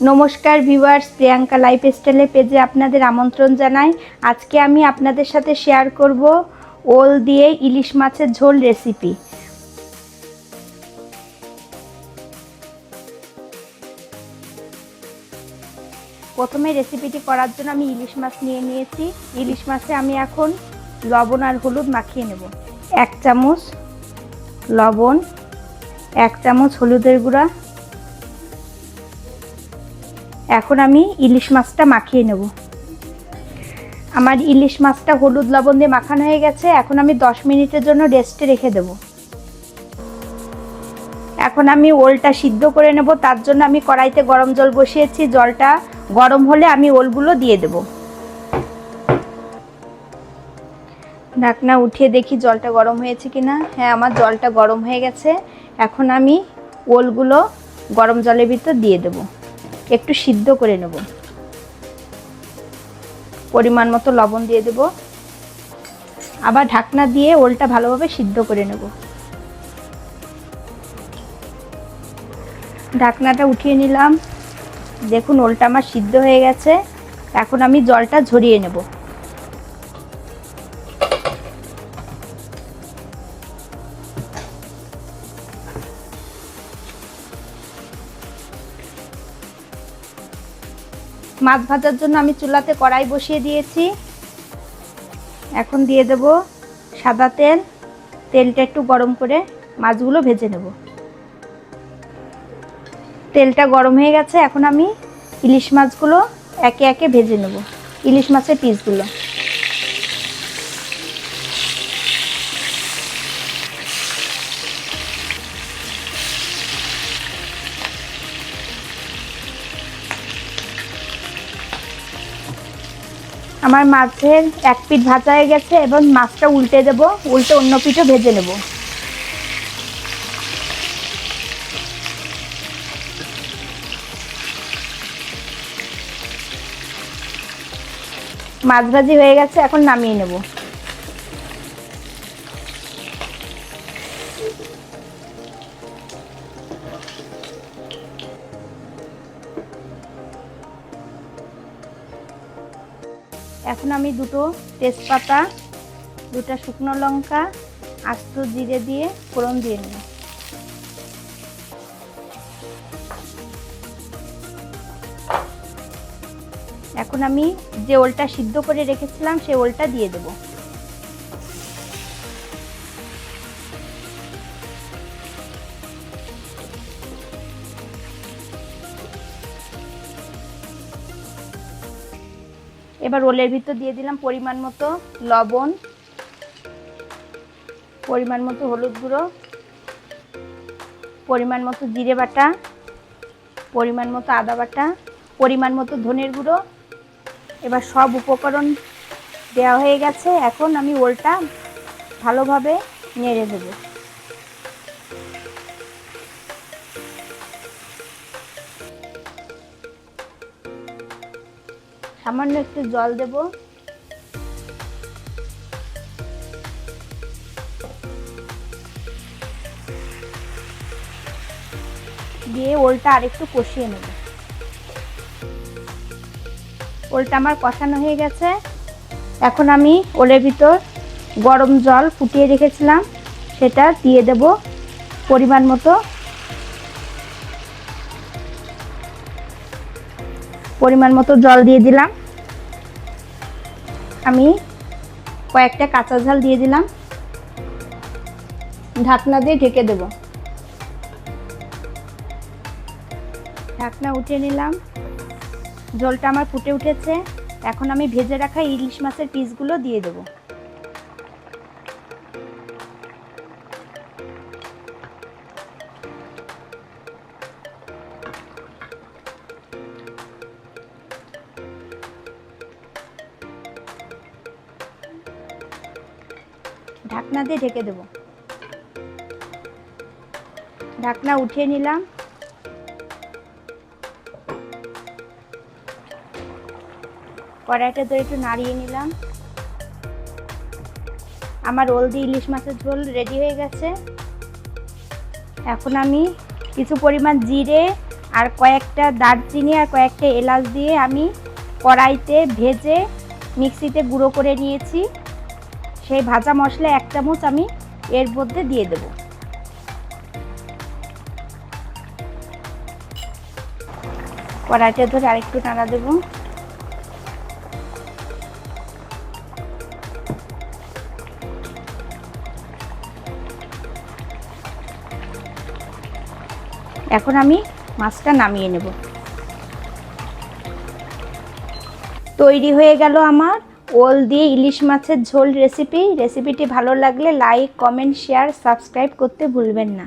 নমস্কার ভিউয়ার্স, প্রিয়াঙ্কা লাইফস্টাইলে পেজে আপনাদের আমন্ত্রণ জানাই। আজকে আমি আপনাদের সাথে শেয়ার করব ওল দিয়ে ইলিশ মাছের ঝোল রেসিপি। প্রথমে রেসিপিটি করার জন্য আমি ইলিশ মাছ নিয়ে নিয়েছি। ইলিশ মাছে আমি এখন লবণ আর হলুদ মাখিয়ে নেব। 1 চামচ লবণ, 1 চামচ হলুদের গুঁড়া। এখন আমি ইলিশ মাছটা মাখিয়ে নেব। আমার ইলিশ মাছটা হলুদ লবণ দিয়ে মাখানো হয়ে গেছে। এখন আমি 10 মিনিটের জন্য রেস্টে রেখে দেব। এখন আমি ওলটা সিদ্ধ করে নেব। তার জন্য আমি কড়াইতে গরম জল বসিয়েছি। জলটা গরম হলে আমি ওলগুলো দিয়ে দেব। ঢাকনা উঠিয়ে দেখি জলটা গরম হয়েছে কিনা। হ্যাঁ, আমার জলটা গরম হয়ে গেছে। এখন আমি ওলগুলো গরম জলের ভিতর দিয়ে দেব, একটু সিদ্ধ করে নেব। পরিমাণ মতো লবণ দিয়ে দেব। আবার ঢাকনা দিয়ে ওলটা ভালোভাবে সিদ্ধ করে নেব। ঢাকনাটা উঠিয়ে নিলাম। দেখুন ওলটা আমার সিদ্ধ হয়ে গেছে। এখন আমি জলটা ঝরিয়ে নেব। মাছ ভাজার জন্য আমি চুলাতে কড়াই বসিয়ে দিয়েছি। এখন দিয়ে দেব সাদা তেল। তেলটা একটু গরম করে মাছগুলো ভেজে নেব। তেলটা গরম হয়ে গেছে। এখন আমি ইলিশ মাছগুলো একে একে ভেজে নেব। ইলিশ মাছের পিসগুলো আমার মাছের এক পিঠ ভাজা হয়ে গেছে। এবং মাছটা উল্টে দেব, উল্টে অন্য পিঠও ভেজে নেব। মাছ ভাজি হয়ে গেছে, এখন নামিয়ে নেব। এখন আমি দুটো তেজপাতা, দুটো শুকনো লঙ্কা, আস্ত জিরে দিয়ে ফোড়ন দিয়ে নেব। এখন আমি যে ওলটা সিদ্ধ করে রেখেছিলাম সেই ওলটা দিয়ে দেব। এবার ওলের ভিতর দিয়ে দিলাম পরিমাণ মতো লবণ, পরিমাণ মতো হলুদ গুঁড়ো, পরিমাণ মতো জিরে বাটা, পরিমাণ মতো আদা বাটা, পরিমাণ মতো ধনের গুঁড়ো। এবার সব উপকরণ দেওয়া হয়ে গেছে। এখন আমি ওলটা ভালোভাবে নেড়ে দেব। সামান্য একটু জল দেব। দিয়ে ওলটা আরেকটু কষিয়ে নেব। ওলটা আমার কষানো হয়ে গেছে। এখন আমি ওলের ভিতর গরম জল ফুটিয়ে রেখেছিলাম সেটা দিয়ে দেব পরিমাণ মতো। পরিমাণ মতো জল দিয়ে দিলাম। আমি কয়েকটা কাঁচা ঝাল দিয়ে দিলাম। ঢাকনা দিয়ে ঢেকে দেব। ঢাকনা উঠিয়ে নিলাম। ঝোলটা আমার ফুটে উঠেছে। এখন আমি ভেজে রাখা ইলিশ মাছের পিসগুলো দিয়ে দেব। ঢাকনা দিয়ে ঢেকে দেব। ঢাকনা উঠিয়ে নিলাম। কড়াইটা ধরে একটু নাড়িয়ে নিলাম। আমার ওল দিয়ে ইলিশ মাছের ঝোল রেডি হয়ে গেছে। এখন আমি কিছু পরিমাণ জিরে আর কয়েকটা দারচিনি আর কয়েকটা এলাচ দিয়ে আমি কড়াইতে ভেজে মিক্সিতে গুঁড়ো করে নিয়েছি। সেই ভাজা মশলা 1 চামচ আমি এর মধ্যে দিয়ে দেব। কড়াইটা ধরে আরেকটু নাড়া দেব। এখন আমি মাছটা নামিয়ে নেব। তৈরি হয়ে গেল আমার ওল দিয়ে ইলিশ মাছের ঝোল রেসিপি। রেসিপিটি ভালো লাগলে লাইক, কমেন্ট, শেয়ার, সাবস্ক্রাইব করতে ভুলবেন না।